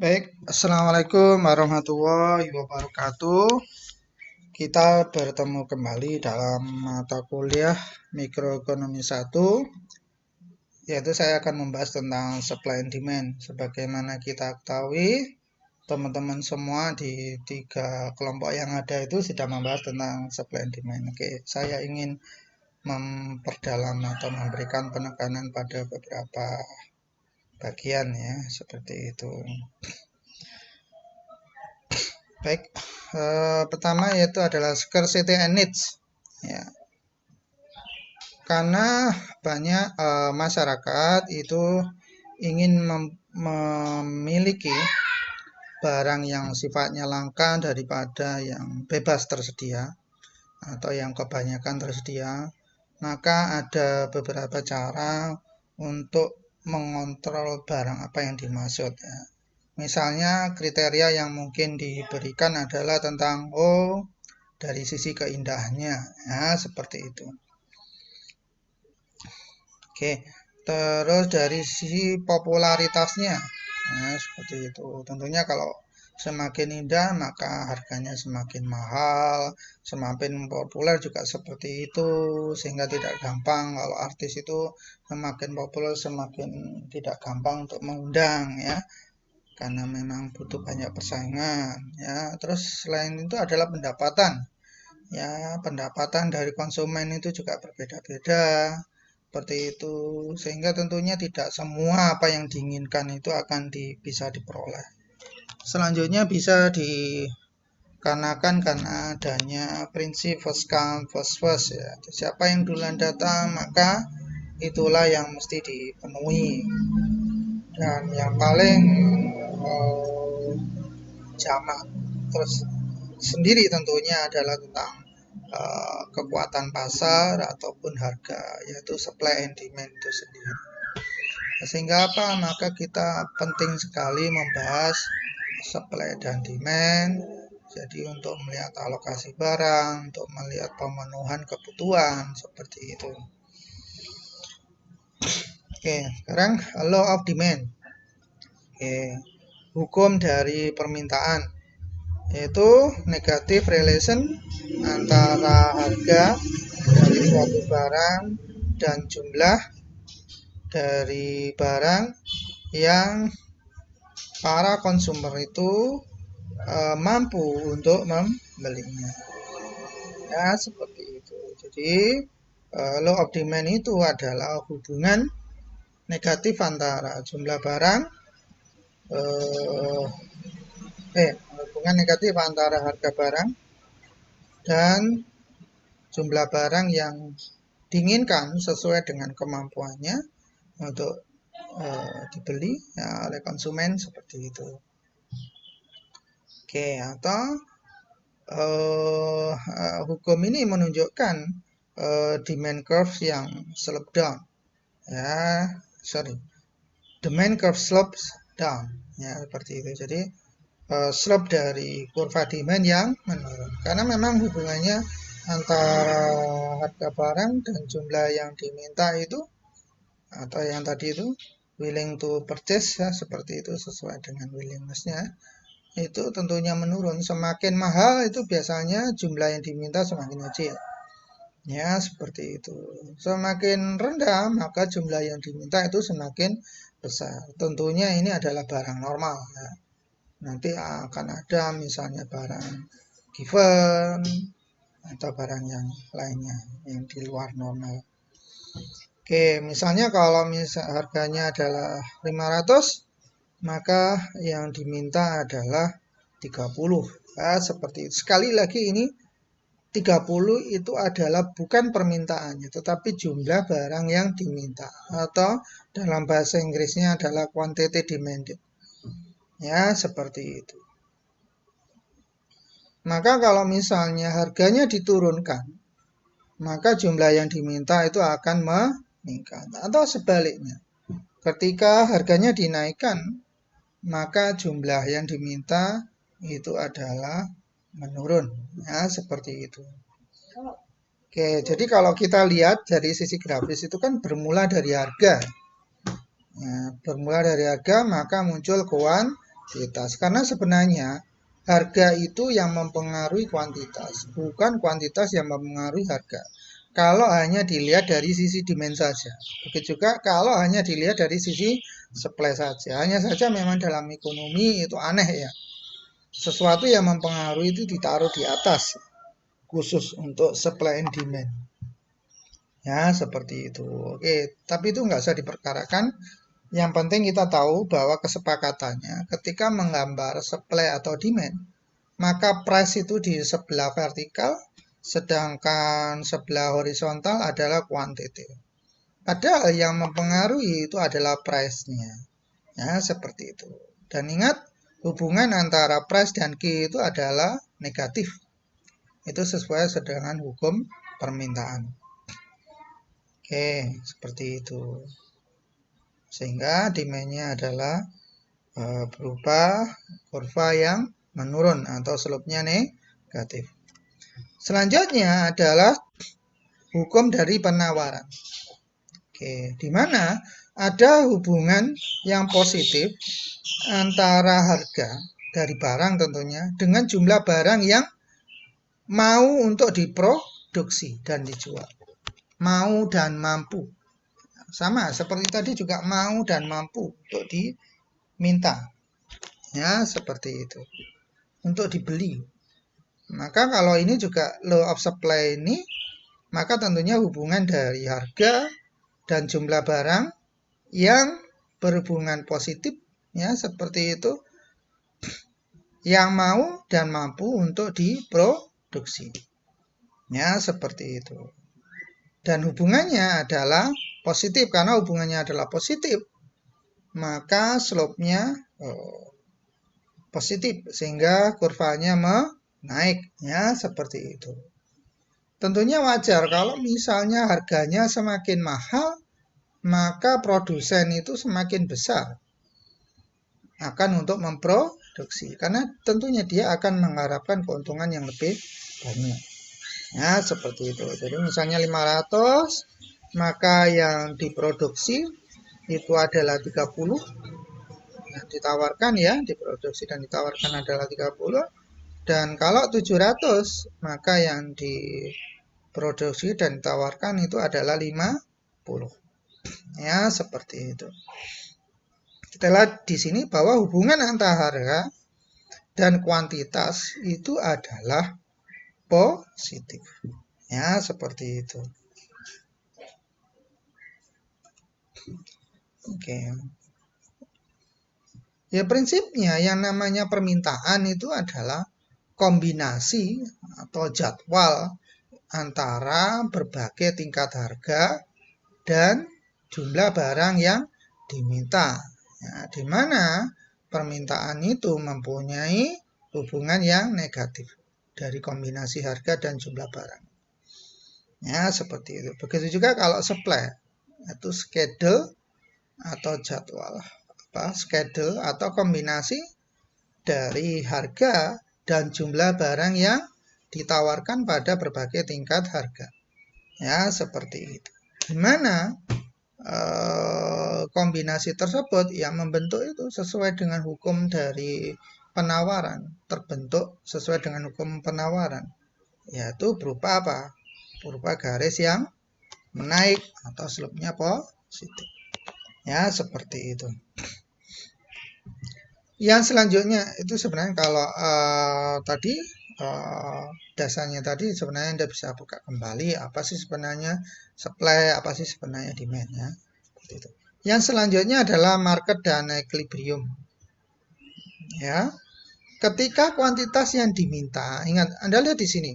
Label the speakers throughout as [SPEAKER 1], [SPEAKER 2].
[SPEAKER 1] Baik, Assalamualaikum warahmatullahi wabarakatuh. Kita bertemu kembali dalam mata kuliah Mikroekonomi 1, yaitu saya akan membahas tentang supply and demand. Sebagaimana kita ketahui, teman-teman semua di tiga kelompok yang ada itu sudah membahas tentang supply and demand. Oke, saya ingin memperdalam atau memberikan penekanan pada beberapa bagian ya, seperti itu. Baik, pertama yaitu adalah scarcity and needs. Ya, karena banyak masyarakat itu ingin memiliki barang yang sifatnya langka daripada yang bebas tersedia atau yang kebanyakan tersedia, maka ada beberapa cara untuk mengontrol barang apa yang dimaksud ya. Misalnya kriteria yang mungkin diberikan adalah tentang dari sisi keindahannya ya, seperti itu. Oke, terus dari sisi popularitasnya nah, seperti itu. Tentunya kalau semakin indah maka harganya semakin mahal, semakin populer juga seperti itu, sehingga tidak gampang kalau artis itu semakin populer semakin tidak gampang untuk mengundang ya, karena memang butuh banyak persaingan ya. Terus selain itu adalah pendapatan ya, pendapatan dari konsumen itu juga berbeda-beda seperti itu, sehingga tentunya tidak semua apa yang diinginkan itu akan bisa diperoleh. Selanjutnya bisa dikarenakan karena adanya prinsip first come first serve ya, siapa yang duluan datang maka itulah yang mesti dipenuhi. Dan yang paling eh, jamak terus sendiri tentunya adalah tentang kekuatan pasar ataupun harga, yaitu supply and demand itu sendiri. Sehingga apa? Maka kita penting sekali membahas supply dan demand. Jadi untuk melihat alokasi barang, untuk melihat pemenuhan kebutuhan seperti itu. Oke, sekarang law of demand. Oke, hukum dari permintaan, yaitu negative relation antara harga dari suatu barang dan jumlah dari barang yang para konsumer itu mampu untuk membelinya. Ya, seperti itu. Jadi, law of demand itu adalah hubungan negatif antara jumlah barang hubungan negatif antara harga barang dan jumlah barang yang diinginkan sesuai dengan kemampuannya untuk dibeli ya, oleh konsumen seperti itu. Oke, atau hukum ini menunjukkan demand curve yang slope down ya, demand curve slopes down ya, seperti itu. Jadi slope dari kurva demand yang menurun, karena memang hubungannya antara harga barang dan jumlah yang diminta itu atau yang tadi itu willing to purchase ya, seperti itu, sesuai dengan willingness-nya itu tentunya menurun. Semakin mahal itu biasanya jumlah yang diminta semakin kecil ya, seperti itu. Semakin rendah maka jumlah yang diminta itu semakin besar. Tentunya ini adalah barang normal ya. Nanti akan ada misalnya barang given atau barang yang lainnya yang di luar normal. Oke, misalnya kalau harganya adalah 500, maka yang diminta adalah 30. Ya, seperti itu. Sekali lagi ini 30 itu adalah bukan permintaannya, tetapi jumlah barang yang diminta, atau dalam bahasa Inggrisnya adalah quantity demanded. Ya, seperti itu. Maka kalau misalnya harganya diturunkan, maka jumlah yang diminta itu akan meningkat. Atau sebaliknya, ketika harganya dinaikkan, maka jumlah yang diminta itu adalah menurun. Ya, seperti itu. Oke, jadi kalau kita lihat dari sisi grafis itu kan bermula dari harga. Ya, bermula dari harga maka muncul kuantitas. Karena sebenarnya harga itu yang mempengaruhi kuantitas, bukan kuantitas yang mempengaruhi harga. Kalau hanya dilihat dari sisi demand saja. Begitu juga kalau hanya dilihat dari sisi supply saja. Hanya saja memang dalam ekonomi itu aneh ya. Sesuatu yang mempengaruhi itu ditaruh di atas, khusus untuk supply and demand. Ya, seperti itu. Oke, tapi itu nggak usah diperkarakan. Yang penting kita tahu bahwa kesepakatannya ketika menggambar supply atau demand, maka price itu di sebelah vertikal, sedangkan sebelah horizontal adalah quantity. Padahal yang mempengaruhi itu adalah price-nya. Ya, seperti itu. Dan ingat, hubungan antara price dan Q itu adalah negatif. Itu sesuai dengan hukum permintaan. Oke, seperti itu. Sehingga demand-nya adalah berupa kurva yang menurun atau slope-nya negatif. Selanjutnya adalah hukum dari penawaran. Oke, di mana ada hubungan yang positif antara harga dari barang tentunya dengan jumlah barang yang mau untuk diproduksi dan dijual. Mau dan mampu. Sama seperti tadi juga mau dan mampu untuk diminta. Ya, seperti itu. Untuk dibeli. Maka kalau ini juga law of supply ini, maka tentunya hubungan dari harga dan jumlah barang yang berhubungan positif, ya seperti itu, yang mau dan mampu untuk diproduksi. Ya, seperti itu. Dan hubungannya adalah positif, karena hubungannya adalah positif, maka slope-nya positif, sehingga kurvanya menaik, ya seperti itu. Tentunya wajar kalau misalnya harganya semakin mahal, maka produsen itu semakin besar akan untuk memproduksi, karena tentunya dia akan mengharapkan keuntungan yang lebih banyak. Ya, seperti itu. Jadi misalnya 500, maka yang diproduksi itu adalah 30. Yang ditawarkan ya, diproduksi dan ditawarkan adalah 30. Dan kalau 700, maka yang diproduksi dan ditawarkan itu adalah 50. Ya, seperti itu. Kita lihat di sini bahwa hubungan antara harga dan kuantitas itu adalah positif. Ya, seperti itu. Oke. Ya, prinsipnya yang namanya permintaan itu adalah kombinasi atau jadwal antara berbagai tingkat harga dan jumlah barang yang diminta. Ya, di mana permintaan itu mempunyai hubungan yang negatif dari kombinasi harga dan jumlah barang. Ya, seperti itu. Begitu juga kalau supply, itu schedule atau jadwal. Schedule atau kombinasi dari harga dan jumlah barang yang ditawarkan pada berbagai tingkat harga. Ya, seperti itu. Di mana kombinasi tersebut yang membentuk itu sesuai dengan hukum dari penawaran, terbentuk sesuai dengan hukum penawaran, yaitu berupa apa? Berupa garis yang menaik atau slope-nya positif. Ya, seperti itu. Yang selanjutnya itu sebenarnya kalau tadi dasarnya tadi sebenarnya Anda bisa buka kembali apa sih sebenarnya supply, apa sih sebenarnya demand ya. Seperti itu. Yang selanjutnya adalah market dan equilibrium. Ya. Ketika kuantitas yang diminta, ingat Anda lihat di sini.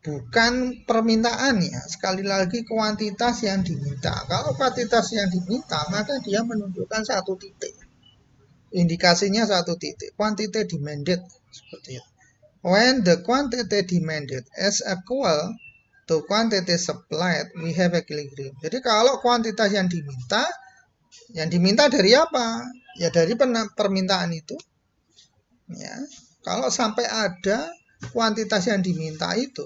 [SPEAKER 1] Bukan permintaan ya, sekali lagi kuantitas yang diminta. Kalau kuantitas yang diminta, maka dia menunjukkan satu titik. Indikasinya satu titik, quantity demanded seperti itu. When the quantity demanded is equal to quantity supplied, we have equilibrium. Jadi kalau kuantitas yang diminta dari apa? Ya dari permintaan itu. Ya, kalau sampai ada kuantitas yang diminta itu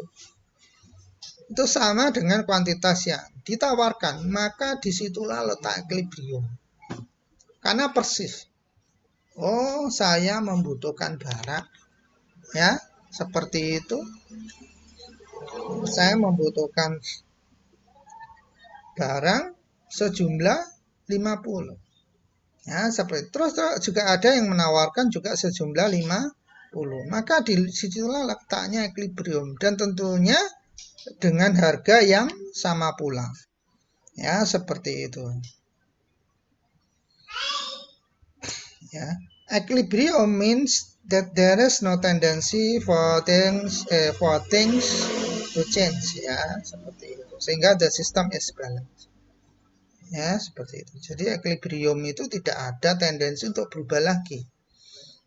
[SPEAKER 1] sama dengan kuantitas yang ditawarkan, maka disitulah letak equilibrium. Karena persis. Oh, saya membutuhkan barang, ya, seperti itu. Saya membutuhkan barang sejumlah 50. Ya, seperti terus juga ada yang menawarkan juga sejumlah 50. Maka di situlah letaknya equilibrium dan tentunya dengan harga yang sama pula. Ya, seperti itu. Ya. Equilibrium means that there is no tendency for things to change, ya, seperti itu. Sehingga the system is balanced. Ya, seperti itu. Jadi equilibrium itu tidak ada tendensi untuk berubah lagi.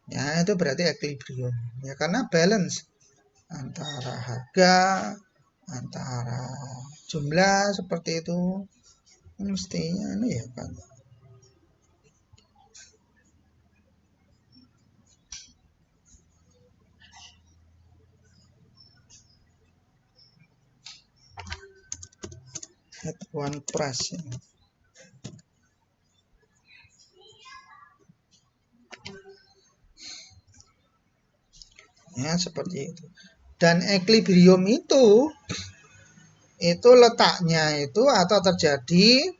[SPEAKER 1] Ya, itu berarti equilibrium. Ya, karena balance antara harga, antara jumlah seperti itu. Mestinya ini ya kan. At one price. Ya, seperti itu. Dan equilibrium itu letaknya itu atau terjadi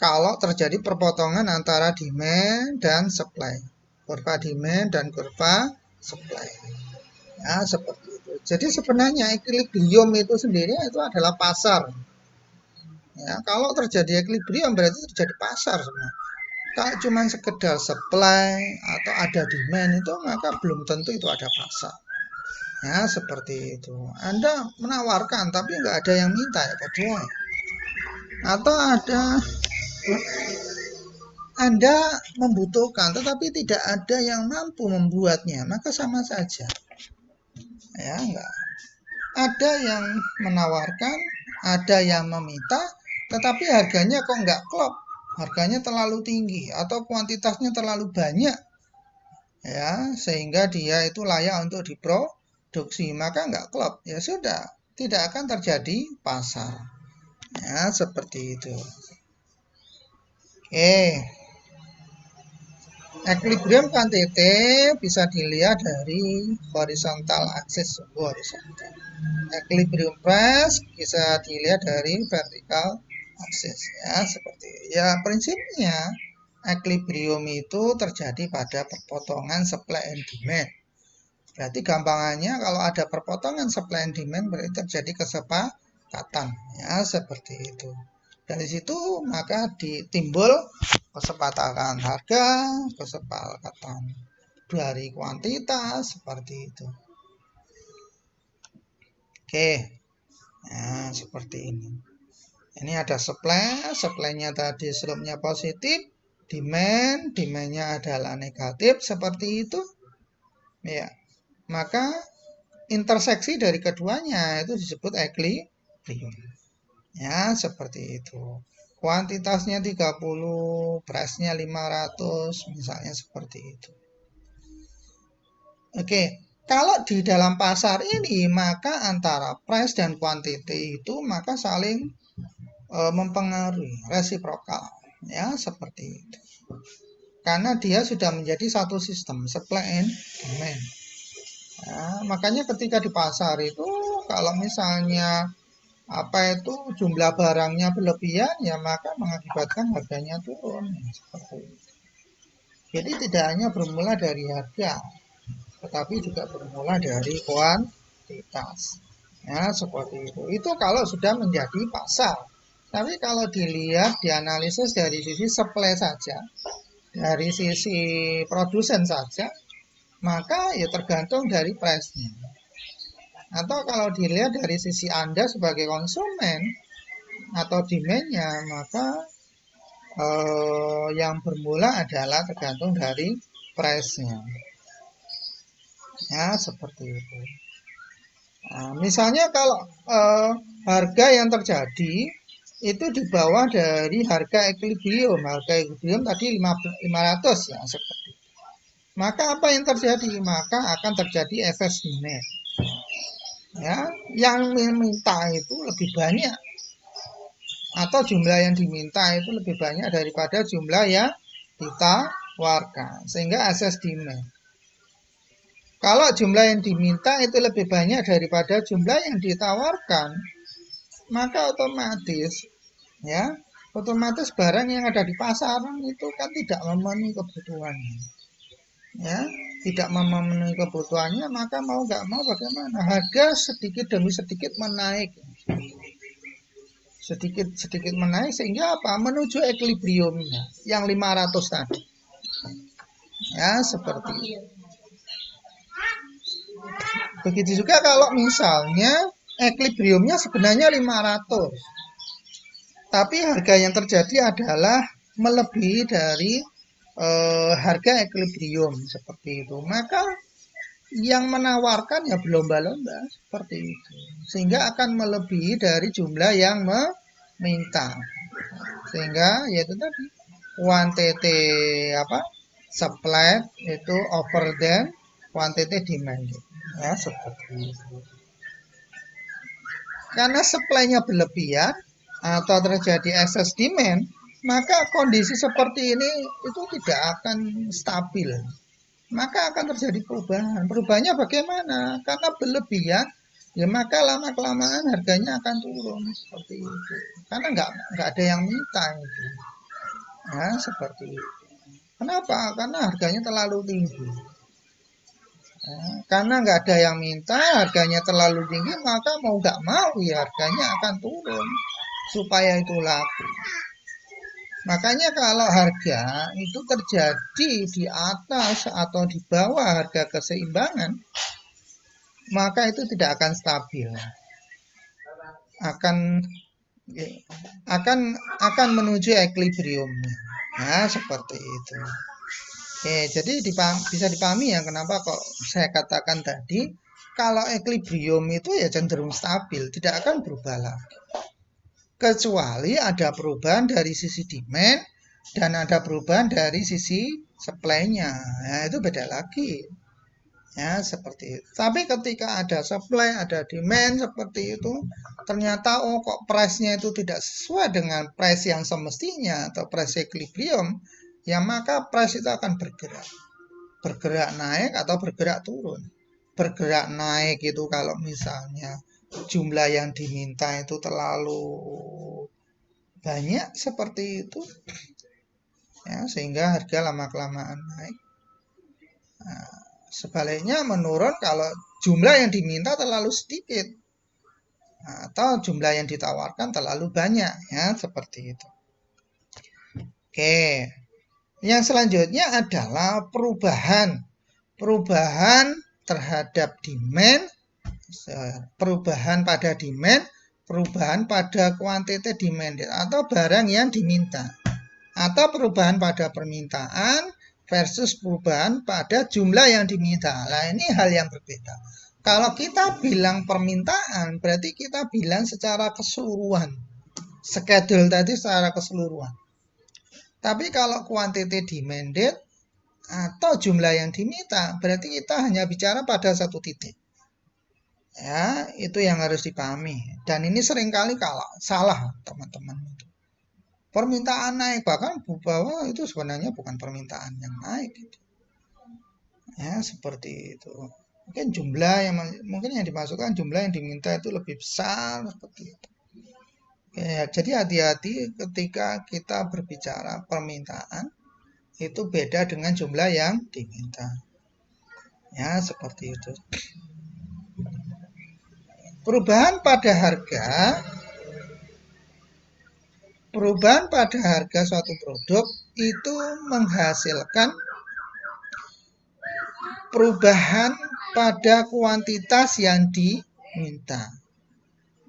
[SPEAKER 1] kalau terjadi perpotongan antara demand dan supply. Kurva demand dan kurva supply. Ya, seperti itu. Jadi sebenarnya equilibrium itu sendiri itu adalah pasar. Ya, kalau terjadi equilibrium berarti terjadi pasar sebenarnya. Kalau cuma sekedar supply atau ada demand itu maka belum tentu itu ada pasar. Ya, seperti itu. Anda menawarkan tapi nggak ada yang minta ya percuma. Atau Anda membutuhkan tetapi tidak ada yang mampu membuatnya, maka sama saja. Ya, enggak. Ada yang menawarkan, ada yang meminta, tetapi harganya kok nggak klop. Harganya terlalu tinggi atau kuantitasnya terlalu banyak. Ya, sehingga dia itu layak untuk diproduksi, maka nggak klop. Ya sudah, tidak akan terjadi pasar. Ya, seperti itu. Oke. Equilibrium quantity bisa dilihat dari horizontal axis. Equilibrium price bisa dilihat dari vertical axis, ya, seperti ya prinsipnya equilibrium itu terjadi pada perpotongan supply and demand. Berarti gampangannya kalau ada perpotongan supply and demand berarti terjadi kesepakatan, ya, seperti itu. Dari situ maka ditimbul kesepakatan harga, kesepakatan dari kuantitas seperti itu. Oke, nah seperti ini. Ini ada supply-nya tadi slope-nya positif, demand-nya adalah negatif seperti itu. Ya, maka interseksi dari keduanya itu disebut equilibrium. Ya, seperti itu. Kuantitasnya 30, price-nya 500, misalnya seperti itu. Oke, kalau di dalam pasar ini maka antara price dan quantity itu maka saling mempengaruhi, resiprokal, ya, seperti itu. Karena dia sudah menjadi satu sistem supply and demand. Ya, makanya ketika di pasar itu kalau misalnya jumlah barangnya berlebihan ya maka mengakibatkan harganya turun, seperti itu. Jadi tidak hanya bermula dari harga, tetapi juga bermula dari kuantitas. Ya, seperti itu. Itu kalau sudah menjadi pasar. Tapi kalau dilihat, dianalisis dari sisi supply saja, dari sisi produsen saja, maka ya tergantung dari price-nya. Atau kalau dilihat dari sisi Anda sebagai konsumen atau demand-nya, maka yang bermula adalah tergantung dari price-nya. Ya, seperti itu. Nah, misalnya kalau harga yang terjadi itu di bawah dari harga equilibrium. Harga equilibrium tadi 500 ya, seperti itu. Maka apa yang terjadi? Maka akan terjadi excess demand. Ya, yang meminta itu lebih banyak atau jumlah yang diminta itu lebih banyak daripada jumlah yang ditawarkan. ditawarkan, sehingga excess demand. Kalau jumlah yang diminta itu lebih banyak daripada jumlah yang ditawarkan, maka otomatis barang yang ada di pasaran itu kan tidak memenuhi kebutuhannya, ya, tidak memenuhi kebutuhannya, maka mau nggak mau bagaimana, harga sedikit demi sedikit menaik, sedikit menaik, sehingga apa, menuju equilibriumnya yang 500 tadi, ya, seperti itu. Begitu juga kalau misalnya equilibriumnya sebenarnya 500, tapi harga yang terjadi adalah melebihi dari harga equilibrium seperti itu, maka yang menawarkan ya berlomba-lomba seperti itu, sehingga akan melebihi dari jumlah yang meminta, sehingga yaitu tadi quantity supply itu over than quantity demand, ya, seperti itu. Karena supply-nya berlebihan atau terjadi excess demand, maka kondisi seperti ini itu tidak akan stabil, maka akan terjadi perubahan. Perubahannya bagaimana? Karena berlebihan, ya maka lama-kelamaan harganya akan turun seperti itu. Karena nggak ada yang minta itu. Ya, seperti itu. Kenapa? Karena harganya terlalu tinggi. Ya, karena nggak ada yang minta, harganya terlalu tinggi, maka mau nggak mau ya harganya akan turun supaya itu laku. Makanya kalau harga itu terjadi di atas atau di bawah harga keseimbangan, maka itu tidak akan stabil. Akan akan menuju equilibrium. Nah, seperti itu. Oke, jadi bisa dipahami ya kenapa kok saya katakan tadi kalau equilibrium itu ya cenderung stabil, tidak akan berubah lagi. Kecuali ada perubahan dari sisi demand dan ada perubahan dari sisi supply-nya. Nah, itu beda lagi. Ya, seperti itu. Tapi ketika ada supply, ada demand seperti itu, ternyata kok price-nya itu tidak sesuai dengan price yang semestinya atau price equilibrium, ya maka price itu akan bergerak. Bergerak naik atau bergerak turun. Bergerak naik itu kalau misalnya jumlah yang diminta itu terlalu banyak seperti itu, ya, sehingga harga lama-kelamaan naik. Nah, sebaliknya menurun kalau jumlah yang diminta terlalu sedikit atau jumlah yang ditawarkan terlalu banyak, ya, seperti itu. Oke, yang selanjutnya adalah perubahan terhadap demand, perubahan pada demand, perubahan pada kuantiti demand atau barang yang diminta, atau perubahan pada permintaan versus perubahan pada jumlah yang diminta. Nah, ini hal yang berbeda. Kalau kita bilang permintaan, berarti kita bilang secara keseluruhan. Schedule tadi secara keseluruhan. Tapi kalau quantity demanded atau jumlah yang diminta, berarti kita hanya bicara pada satu titik. Ya, itu yang harus dipahami. Dan ini seringkali salah teman-teman. Permintaan naik, bahkan bahwa itu sebenarnya bukan permintaan yang naik gitu. Ya, seperti itu. Mungkin yang dimasukkan jumlah yang diminta itu lebih besar seperti itu. Ya, jadi hati-hati ketika kita berbicara permintaan, itu beda dengan jumlah yang diminta. Ya, seperti itu. Perubahan pada harga suatu produk itu menghasilkan perubahan pada kuantitas yang diminta.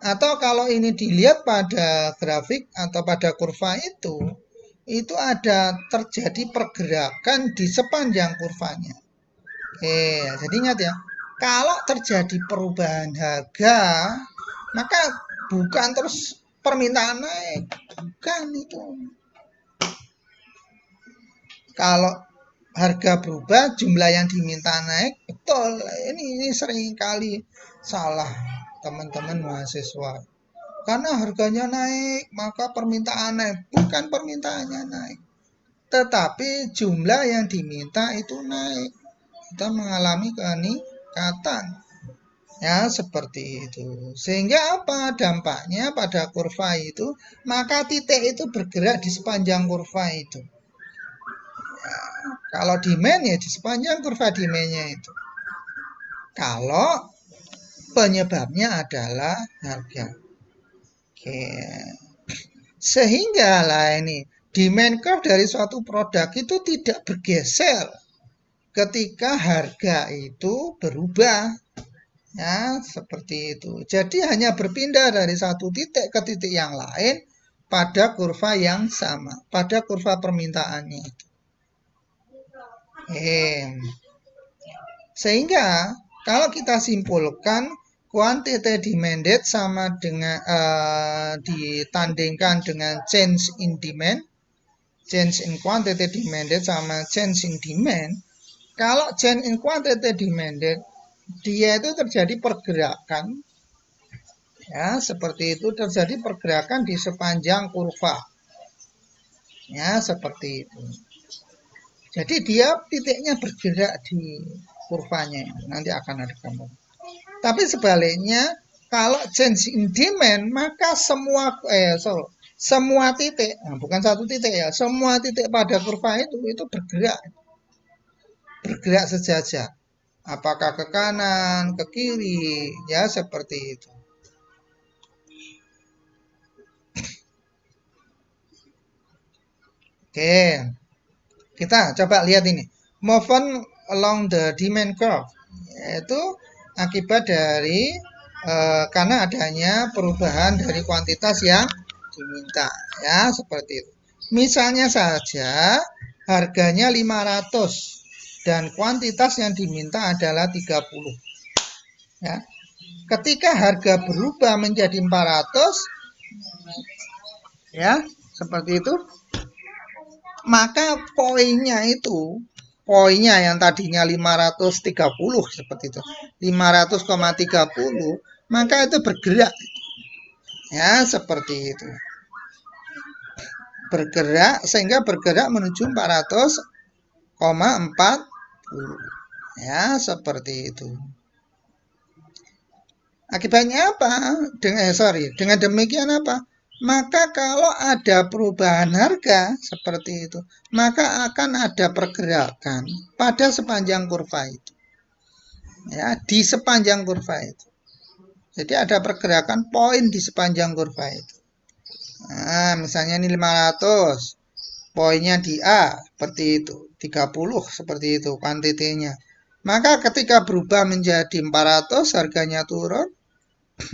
[SPEAKER 1] Atau kalau ini dilihat pada grafik atau pada kurva itu ada terjadi pergerakan di sepanjang kurvanya. Oke, jadi ingat ya, kalau terjadi perubahan harga, maka bukan terus permintaan naik, bukan itu. Kalau harga berubah, jumlah yang diminta naik, betul. Ini sering kali salah teman-teman mahasiswa. Karena harganya naik, maka permintaan naik. Bukan permintaannya naik, tetapi jumlah yang diminta itu naik. Kita mengalami peningkatan. Ya, seperti itu. Sehingga apa dampaknya pada kurva itu? Maka titik itu bergerak di sepanjang kurva itu. Ya, kalau demand ya di sepanjang kurva demandnya itu. Kalau penyebabnya adalah harga. Oke. Sehingga lah ini demand curve dari suatu produk itu tidak bergeser ketika harga itu berubah. Ya, seperti itu. Jadi hanya berpindah dari satu titik ke titik yang lain pada kurva yang sama, pada kurva permintaannya itu. Sehingga kalau kita simpulkan quantity demanded sama dengan ditandingkan dengan change in demand, change in quantity demanded sama change in demand. Kalau change in quantity demanded, dia itu terjadi pergerakan, ya seperti itu, terjadi pergerakan di sepanjang kurva, ya seperti itu. Jadi dia titiknya bergerak di kurvanya, nanti akan ada gambar. Tapi sebaliknya, kalau change in demand, maka semua titik, nah bukan satu titik ya, semua titik pada kurva itu bergerak sejajar. Apakah ke kanan, ke kiri, ya seperti itu. Oke, kita coba lihat ini. Movement along the demand curve, yaitu akibat dari karena adanya perubahan dari kuantitas yang diminta, ya seperti itu. Misalnya saja harganya 500 dan kuantitas yang diminta adalah 30. Ya. Ketika harga berubah menjadi 400, ya, seperti itu, maka poinnya yang tadinya 530 seperti itu, 500,30, maka itu bergerak. Ya, seperti itu. Bergerak sehingga bergerak menuju 400,40. Ya, seperti itu. Akibatnya apa? Dengan demikian apa? Maka kalau ada perubahan harga seperti itu, maka akan ada pergerakan pada sepanjang kurva itu. Ya, di sepanjang kurva itu. Jadi ada pergerakan poin di sepanjang kurva itu. Nah, misalnya ini 500. Poinnya di A seperti itu, 30 seperti itu kuantitinya. Maka ketika berubah menjadi 400, harganya turun,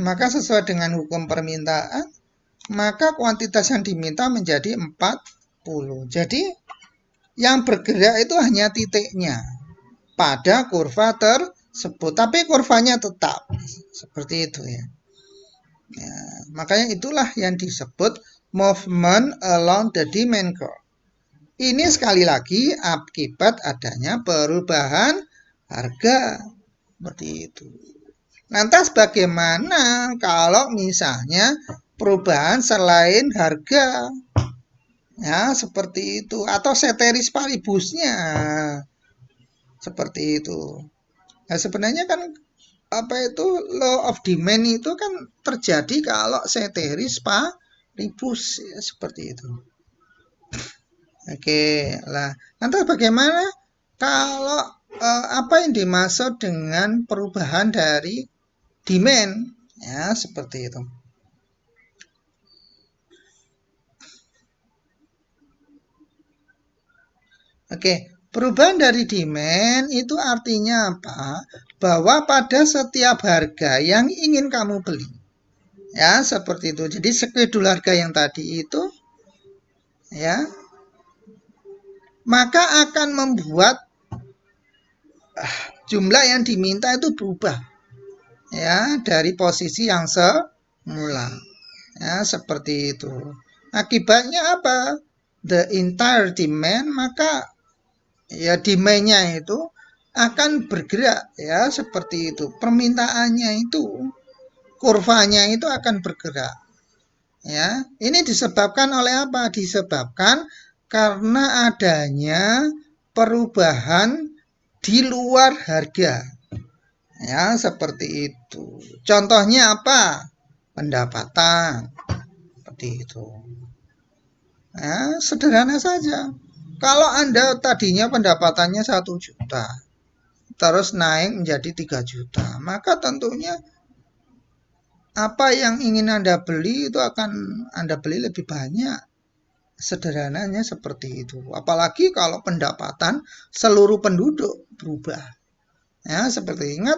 [SPEAKER 1] maka sesuai dengan hukum permintaan, maka kuantitas yang diminta menjadi 40. Jadi yang bergerak itu hanya titiknya pada kurva tersebut, tapi kurvanya tetap seperti itu ya. Ya, makanya itulah yang disebut movement along the demand curve. Ini sekali lagi akibat adanya perubahan harga seperti itu. Lantas bagaimana kalau misalnya perubahan selain harga? Ya, seperti itu. Atau ceteris paribusnya. Seperti itu. Nah, sebenarnya kan apa itu law of demand itu kan terjadi kalau ceteris paribus ya, seperti itu. Oke, lah. Lantas bagaimana kalau apa yang dimaksud dengan perubahan dari demand? Ya, seperti itu. Oke, perubahan dari demand itu artinya apa? Bahwa pada setiap harga yang ingin kamu beli, ya seperti itu. Jadi skedul harga yang tadi itu, ya, maka akan membuat jumlah yang diminta itu berubah, ya, dari posisi yang semula, ya seperti itu. Akibatnya apa? The entire demand, maka ya demand-nya itu akan bergerak ya seperti itu. Permintaannya itu kurvanya itu akan bergerak. Ya, ini disebabkan oleh apa? Disebabkan karena adanya perubahan di luar harga. Ya, seperti itu. Contohnya apa? Pendapatan. Seperti itu. Ya, sederhana saja. Kalau Anda tadinya pendapatannya 1 juta, terus naik menjadi 3 juta, maka tentunya apa yang ingin Anda beli itu akan Anda beli lebih banyak. Sederhananya seperti itu. Apalagi kalau pendapatan seluruh penduduk berubah. Ya, seperti ingat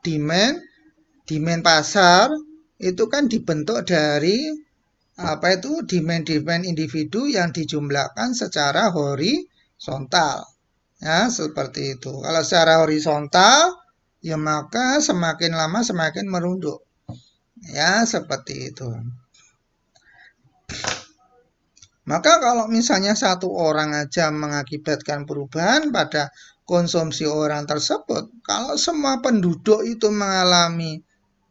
[SPEAKER 1] demand pasar itu kan dibentuk dari apa itu demand individu yang dijumlahkan secara horizontal. Ya, seperti itu. Kalau secara horizontal, ya maka semakin lama semakin merunduk. Ya, seperti itu. Maka kalau misalnya satu orang aja mengakibatkan perubahan pada konsumsi orang tersebut, kalau semua penduduk itu mengalami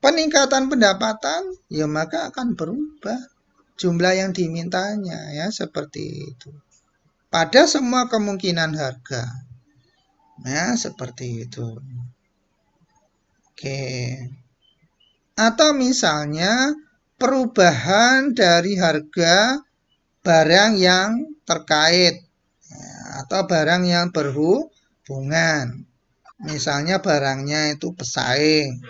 [SPEAKER 1] peningkatan pendapatan, ya maka akan berubah jumlah yang dimintanya, ya seperti itu. Pada semua kemungkinan harga, ya seperti itu. Oke. Atau misalnya perubahan dari harga barang yang terkait atau barang yang berhubungan. Misalnya barangnya itu pesaing.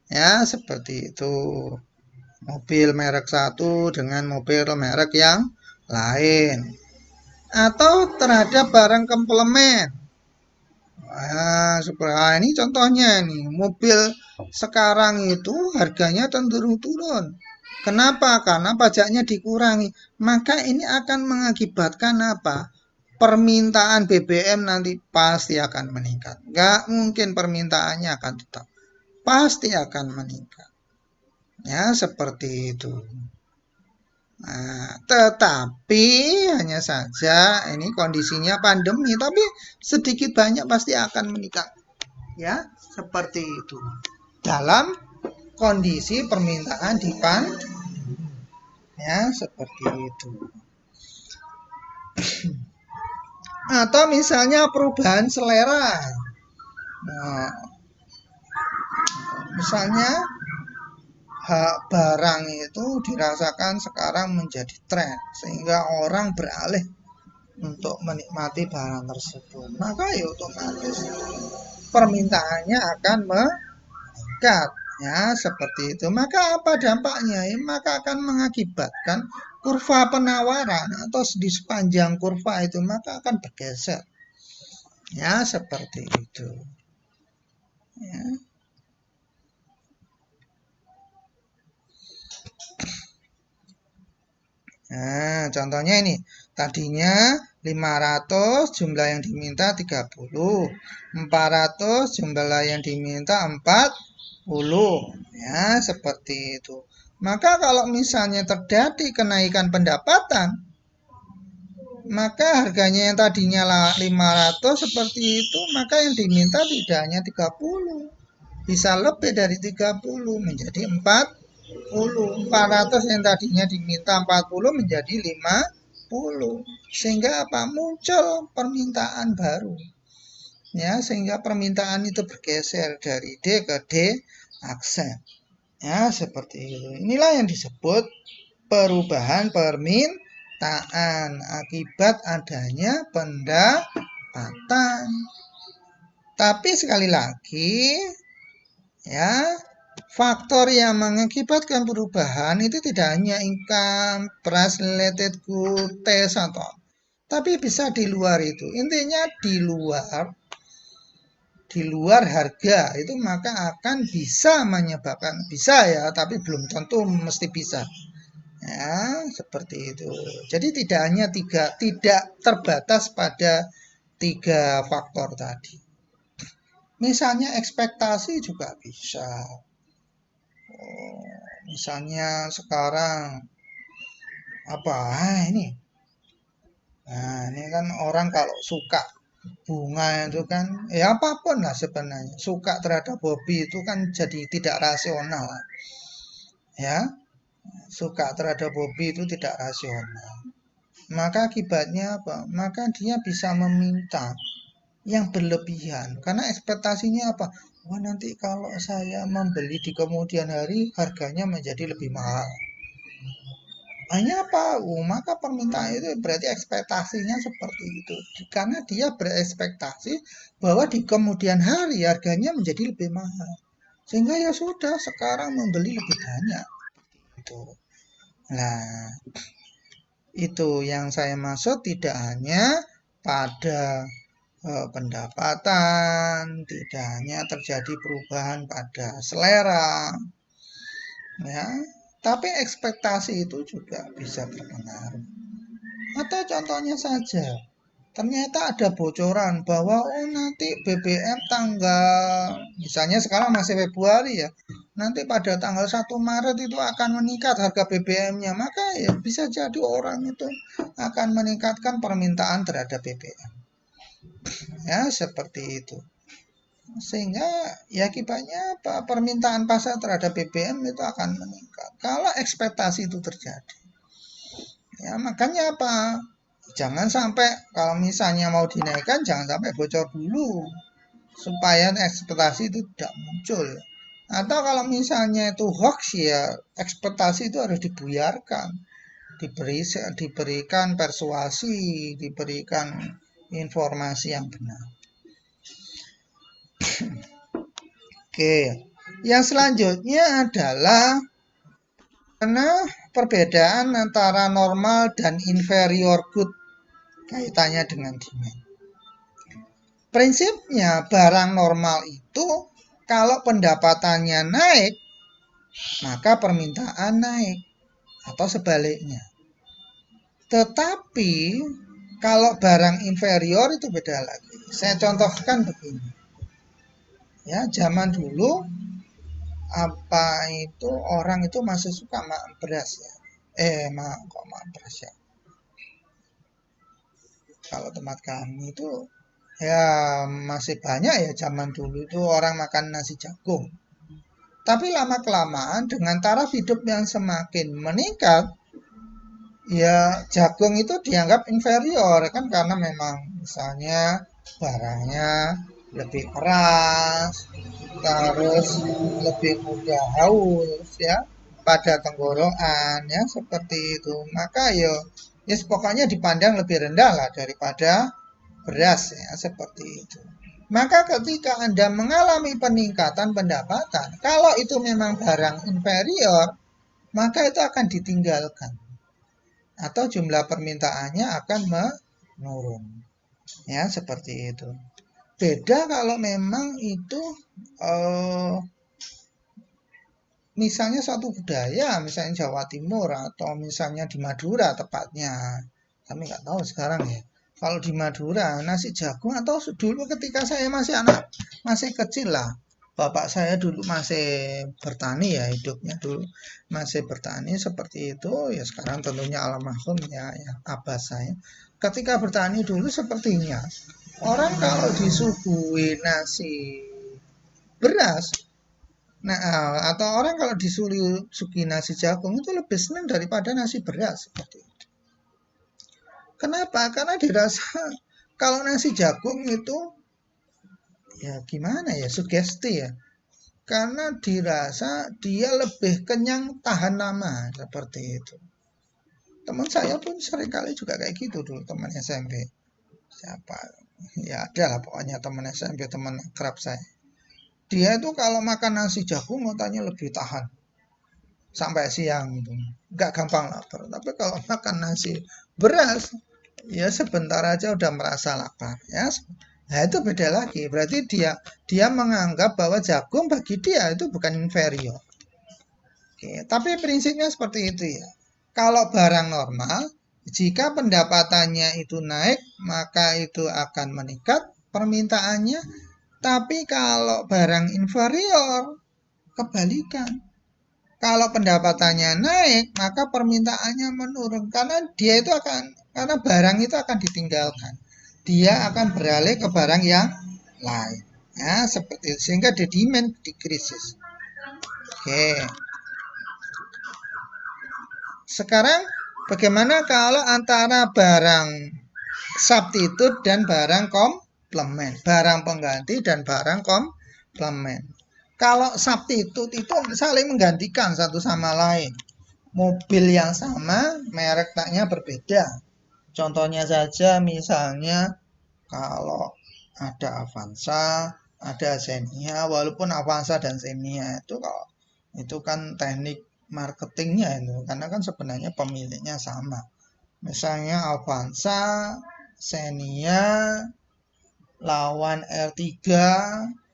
[SPEAKER 1] Ya, seperti itu. Mobil merek satu dengan mobil merek yang lain. Atau terhadap barang komplement. Ini contohnya nih, mobil sekarang itu harganya cenderung turun. Kenapa? Karena pajaknya dikurangi. Maka ini akan mengakibatkan apa? Permintaan BBM nanti pasti akan meningkat. Nggak mungkin permintaannya akan tetap. Pasti akan meningkat. Ya, seperti itu. Nah, tetapi hanya saja ini kondisinya pandemi, tapi sedikit banyak pasti akan meningkat. Ya, seperti itu. Dalam kondisi permintaan di ya, seperti itu. Atau misalnya perubahan selera. Nah, misalnya barang itu dirasakan sekarang menjadi tren sehingga orang beralih untuk menikmati barang tersebut, maka ya otomatis permintaannya akan meningkat, ya seperti itu. Maka apa dampaknya? Ya, maka akan mengakibatkan kurva penawaran atau di sepanjang kurva itu maka akan bergeser, ya seperti itu. Ya. Nah, contohnya ini. Tadinya 500, jumlah yang diminta 30. 400, jumlah yang diminta 40. Ya, seperti itu. Maka kalau misalnya terjadi kenaikan pendapatan, maka harganya yang tadinya 500 seperti itu, maka yang diminta tidak hanya 30. Bisa lebih dari 30 menjadi 400 yang tadinya diminta 40 menjadi 50. Sehingga apa? Muncul permintaan baru. Ya, sehingga permintaan itu bergeser dari D ke D aksen. Ya, seperti itu. Inilah yang disebut perubahan permintaan akibat adanya pendapatan. Tapi sekali lagi, ya, faktor yang mengakibatkan perubahan itu tidak hanya income, price related good, taste atau tapi bisa di luar itu. Intinya di luar harga itu maka akan bisa menyebabkan bisa ya, tapi belum tentu mesti bisa. Ya, seperti itu. Jadi tidak hanya tidak terbatas pada 3 faktor tadi. Misalnya ekspektasi juga bisa. Misalnya sekarang apa ini? Nah, ini kan orang kalau suka bunga itu kan ya apapun lah sebenarnya. Suka terhadap hobi itu kan jadi tidak rasional. Ya, suka terhadap hobi itu tidak rasional. maka akibatnya apa? Maka dia bisa meminta yang berlebihan karena ekspektasinya apa? Wah, nanti kalau saya membeli di kemudian hari harganya menjadi lebih mahal. Hanya apa? Maka permintaan itu berarti ekspektasinya seperti itu. Karena dia berekspektasi bahwa di kemudian hari harganya menjadi lebih mahal. Sehingga ya sudah sekarang membeli lebih banyak. Itu. Nah, itu yang saya maksud tidak hanya pada pendapatan, tidak hanya terjadi perubahan pada selera, ya, tapi ekspektasi itu juga bisa berpengaruh. Atau contohnya saja, ternyata ada bocoran bahwa nanti BBM tanggal, misalnya sekarang masih Februari ya, nanti pada tanggal 1 Maret itu akan meningkat harga BBM-nya, maka ya bisa jadi orang itu akan meningkatkan permintaan terhadap BBM. Ya, seperti itu. Sehingga ya akibatnya apa? Permintaan pasar terhadap BBM itu akan meningkat. Kalau ekspektasi itu terjadi. Ya, makanya apa? Jangan sampai kalau misalnya mau dinaikkan jangan sampai bocor dulu supaya ekspektasi itu tidak muncul. Atau kalau misalnya itu hoax ya ekspektasi itu harus dibuyarkan, diberikan persuasi, diberikan informasi yang benar. Oke, yang selanjutnya adalah karena perbedaan antara normal dan inferior good kaitannya dengan demand. Prinsipnya barang normal itu kalau pendapatannya naik, maka permintaan naik atau sebaliknya. Tetapi kalau barang inferior itu beda lagi. Saya contohkan begini. Ya, zaman dulu apa itu orang itu masih suka makan beras ya. Kok makan beras ya? Kalau tempat kami itu ya masih banyak ya zaman dulu itu orang makan nasi jagung. Tapi lama-kelamaan dengan taraf hidup yang semakin meningkat, ya jagung itu dianggap inferior kan karena memang misalnya barangnya lebih keras, terus lebih mudah haus ya pada tenggorokan ya seperti itu. Maka ya pokoknya dipandang lebih rendah lah daripada beras ya seperti itu. Maka ketika Anda mengalami peningkatan pendapatan, kalau itu memang barang inferior, maka itu akan ditinggalkan atau jumlah permintaannya akan menurun. Ya, seperti itu. Beda kalau memang itu misalnya suatu budaya, misalnya Jawa Timur atau misalnya di Madura tepatnya. Kami nggak tahu sekarang ya. Kalau di Madura nasi jagung atau dulu ketika saya masih masih kecil lah. Bapak saya dulu masih bertani ya hidupnya dulu masih bertani seperti itu ya sekarang tentunya almarhum ya abah saya. Ketika bertani dulu sepertinya orang kalau disuguhi nasi beras. Nah, atau orang kalau disuguhi nasi jagung itu lebih senang daripada nasi beras seperti itu. Kenapa? Karena dirasa kalau nasi jagung itu ya gimana ya sugesti ya. Karena dirasa dia lebih kenyang tahan lama seperti itu. Teman saya pun seringkali juga kayak gitu dulu teman SMP. Siapa? Ya ada lah pokoknya teman SMP, teman kerap saya. Dia itu kalau makan nasi jagung matanya lebih tahan sampai siang itu. Nggak gampang lapar. Tapi kalau makan nasi beras, ya sebentar aja udah merasa lapar. Ya, nah itu beda lagi. Berarti dia menganggap bahwa jagung bagi dia itu bukan inferior. Oke, tapi prinsipnya seperti itu ya. Kalau barang normal, jika pendapatannya itu naik, maka itu akan meningkat permintaannya. Tapi kalau barang inferior, kebalikan. Kalau pendapatannya naik, maka permintaannya menurun karena barang itu akan ditinggalkan. Dia akan beralih ke barang yang lain. Ya, seperti itu. Sehingga the demand decreases. Oke. Sekarang Bagaimana kalau antara barang substitute dan barang komplement, barang pengganti dan barang komplement? Kalau substitute itu saling menggantikan satu sama lain. Mobil yang sama, merek taknya berbeda. Contohnya saja misalnya kalau ada Avanza, ada Xenia, walaupun Avanza dan Xenia itu kan teknik marketingnya itu, karena kan sebenarnya pemiliknya sama. Misalnya Avanza, Xenia, lawan R3,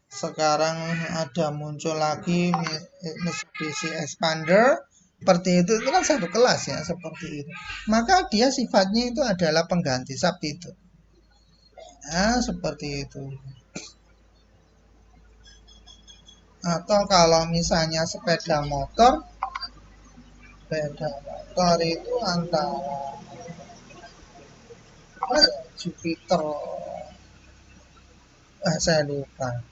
[SPEAKER 1] sekarang ada muncul lagi Mitsubishi Expander, seperti itu kan satu kelas ya, seperti itu. Maka dia sifatnya itu adalah pengganti substitute. Nah, seperti itu. Atau kalau misalnya sepeda motor itu antara Jupiter, saya lupa.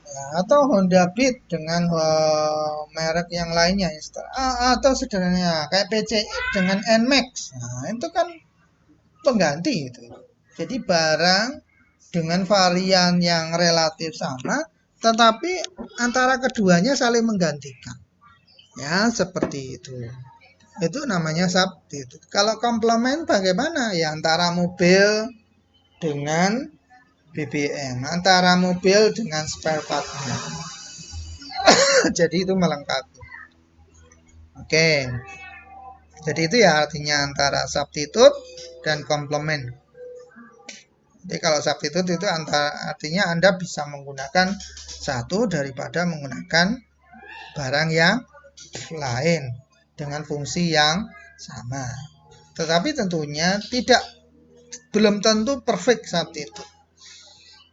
[SPEAKER 1] Ya, atau Honda Beat dengan merek yang lainnya, atau sederhananya kayak PCX dengan NMAX. Nah, itu kan pengganti itu. Jadi barang dengan varian yang relatif sama, tetapi antara keduanya saling menggantikan. Ya, seperti itu. Itu namanya substitute. Kalau komplement bagaimana? Ya antara mobil dengan BBM, antara mobil dengan spare partnya. Jadi itu melengkapi. Oke. Jadi itu ya artinya antara substitute dan komplement. Jadi kalau substitute itu artinya Anda bisa menggunakan satu daripada menggunakan barang yang lain dengan fungsi yang sama. Tetapi tentunya belum tentu perfect substitute.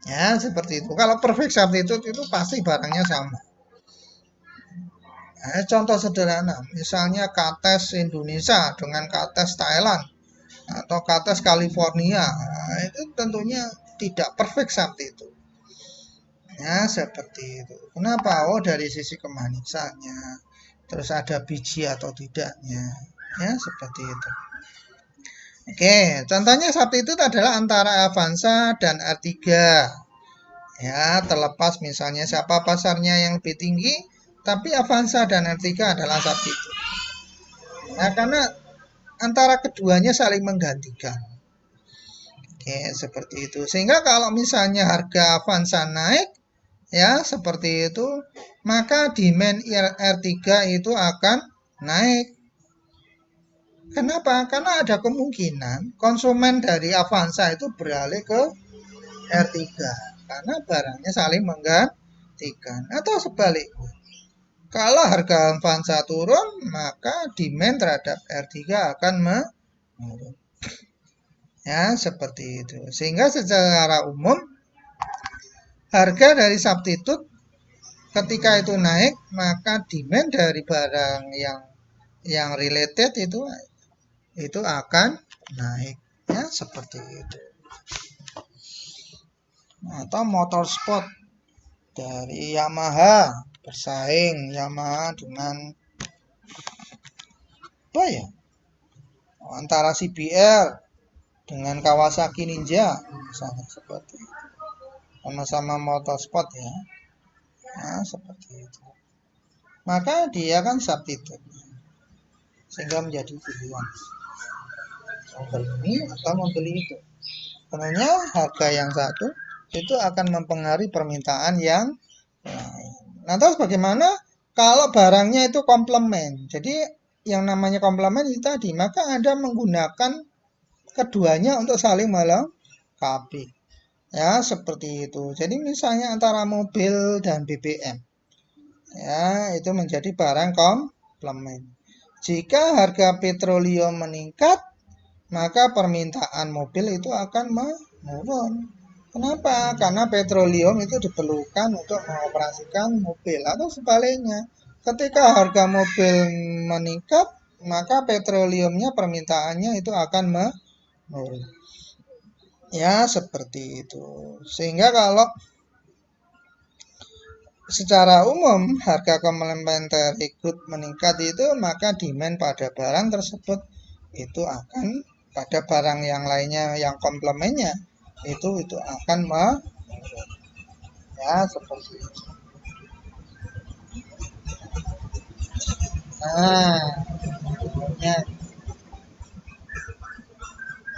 [SPEAKER 1] Ya, seperti itu. Kalau perfect substitute itu pasti barangnya sama. Contoh sederhana, misalnya Kates Indonesia dengan Kates Thailand atau Kates California, itu tentunya tidak perfect substitute. Ya, seperti itu. Kenapa? Oh, dari sisi kemanisannya, terus ada biji atau tidaknya, ya seperti itu. Oke, contohnya substitute adalah antara Avanza dan R3. Ya, terlepas misalnya siapa pasarnya yang lebih tinggi, tapi Avanza dan R3 adalah substitute. Nah, karena antara keduanya saling menggantikan. Oke, seperti itu. Sehingga kalau misalnya harga Avanza naik, ya seperti itu, maka demand R3 itu akan naik. Kenapa? Karena ada kemungkinan konsumen dari Avanza itu beralih ke R3 karena barangnya saling menggantikan, atau sebaliknya. Kalau harga Avanza turun, maka demand terhadap R3 akan menurun. Ya, seperti itu. Sehingga secara umum harga dari substitute ketika itu naik, maka demand dari barang yang related itu akan naik. Ya, seperti itu. Atau motorsport dari Yamaha bersaing dengan apa ya, antara CBR dengan Kawasaki Ninja misalnya, seperti itu. Sama-sama motorsport ya. Nah, seperti itu. Maka dia kan substitute sehingga menjadi pilihan membeli ini atau membeli itu. Sebenarnya harga yang satu itu akan mempengaruhi permintaan yang lain. Nah, terus bagaimana kalau barangnya itu komplement? Jadi yang namanya komplement itu tadi, maka Anda menggunakan keduanya untuk saling melengkapi. Ya, seperti itu. Jadi misalnya antara mobil dan BBM. Ya, itu menjadi barang komplement. Jika harga petroleum meningkat, maka permintaan mobil itu akan menurun. Kenapa? Karena petroleum itu diperlukan untuk mengoperasikan mobil, atau sebaliknya. Ketika harga mobil meningkat, maka petroleumnya permintaannya itu akan menurun. Ya, seperti itu. Sehingga kalau secara umum harga complementary good meningkat itu, maka demand pada barang tersebut itu akan pada barang yang lainnya yang komplemennya itu akan ya seperti itu. Nah, ya,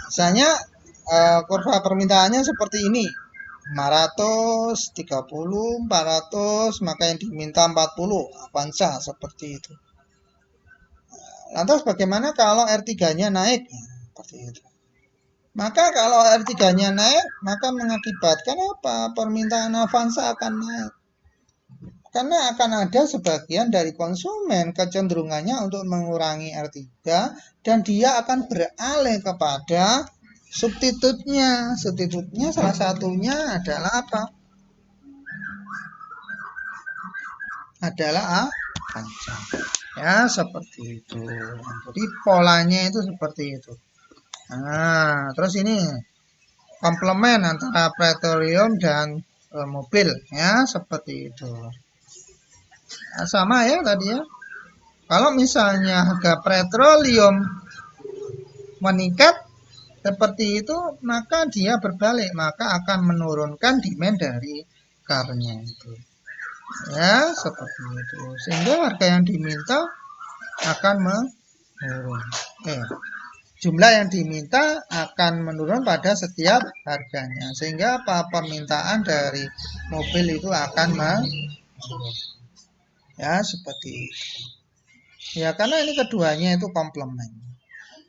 [SPEAKER 1] misalnya kurva permintaannya seperti ini. 500, 30, 400, maka yang diminta 40, Avanza seperti itu. Lantas bagaimana kalau R3-nya naik? Ya, seperti itu. Maka kalau R3-nya naik, maka mengakibatkan apa? Permintaan Avanza akan naik. Karena akan ada sebagian dari konsumen kecenderungannya untuk mengurangi R3 dan dia akan beralih kepada substitutnya. Substitutnya salah satunya adalah apa? Adalah Avanza. Ya, seperti itu. Jadi polanya itu seperti itu. Nah, terus ini komplement antara petroleum dan mobil ya, seperti itu. Nah, sama ya tadi ya. Kalau misalnya harga petroleum meningkat seperti itu, maka dia berbalik, maka akan menurunkan demand dari carnya itu. Ya, seperti itu. Sehingga harga yang diminta akan menurun. Jumlah yang diminta akan menurun pada setiap harganya. Sehingga apa? Permintaan dari mobil itu akan menurun. Ya, seperti itu. Ya, karena ini keduanya itu komplement.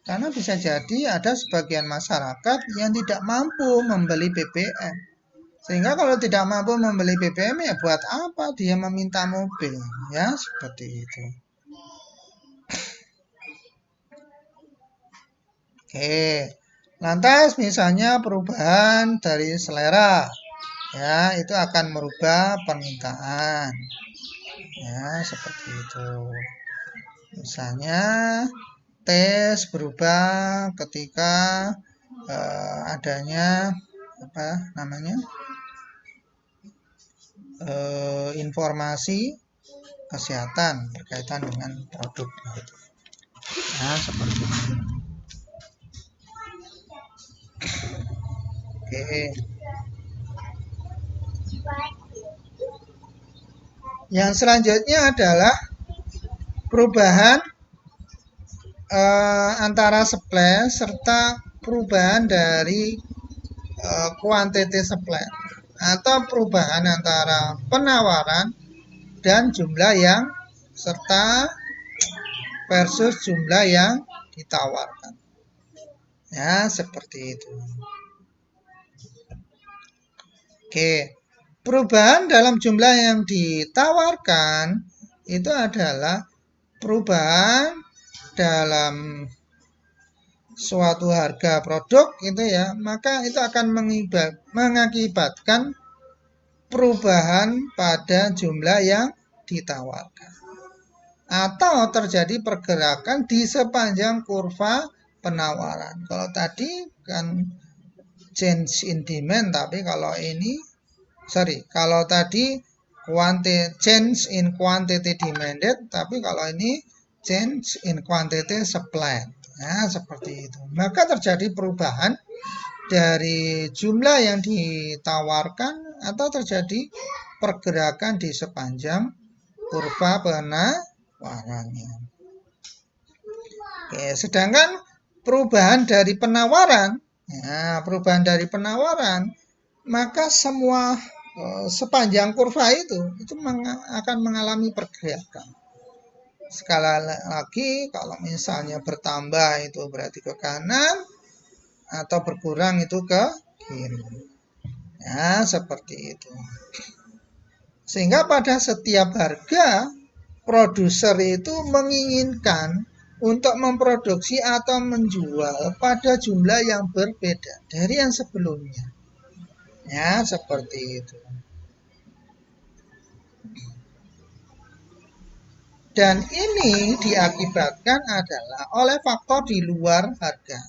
[SPEAKER 1] Karena bisa jadi ada sebagian masyarakat yang tidak mampu membeli BBM. Sehingga kalau tidak mampu membeli BBM, ya buat apa dia meminta mobil? Ya, seperti itu. Oke. Lantas misalnya perubahan dari selera. Ya, itu akan merubah permintaan. Ya, seperti itu. Misalnya tes berubah ketika adanya apa namanya informasi kesehatan berkaitan dengan produk. Nah, seperti itu. Oke. Yang selanjutnya adalah perubahan antara supply serta perubahan dari quantity supply atau perubahan antara penawaran dan jumlah yang serta versus jumlah yang ditawarkan. Ya, seperti itu. Oke. Perubahan dalam jumlah yang ditawarkan itu adalah perubahan dalam suatu harga produk itu ya, maka itu akan mengakibatkan perubahan pada jumlah yang ditawarkan. Atau terjadi pergerakan di sepanjang kurva penawaran. Kalau tadi kan change in demand, tapi kalau ini kalau tadi change in quantity demanded, tapi kalau ini change in quantity supply. Nah, seperti itu. Maka terjadi perubahan dari jumlah yang ditawarkan atau terjadi pergerakan di sepanjang kurva penawarannya. Oke, sedangkan perubahan dari penawaran, perubahan dari penawaran, maka semua sepanjang kurva itu akan mengalami pergerakan. Sekali lagi, kalau misalnya bertambah itu berarti ke kanan, atau berkurang itu ke kiri. Ya, seperti itu. Sehingga pada setiap harga, produser itu menginginkan untuk memproduksi atau menjual pada jumlah yang berbeda dari yang sebelumnya. Ya, seperti itu. Dan ini diakibatkan adalah oleh faktor di luar harga.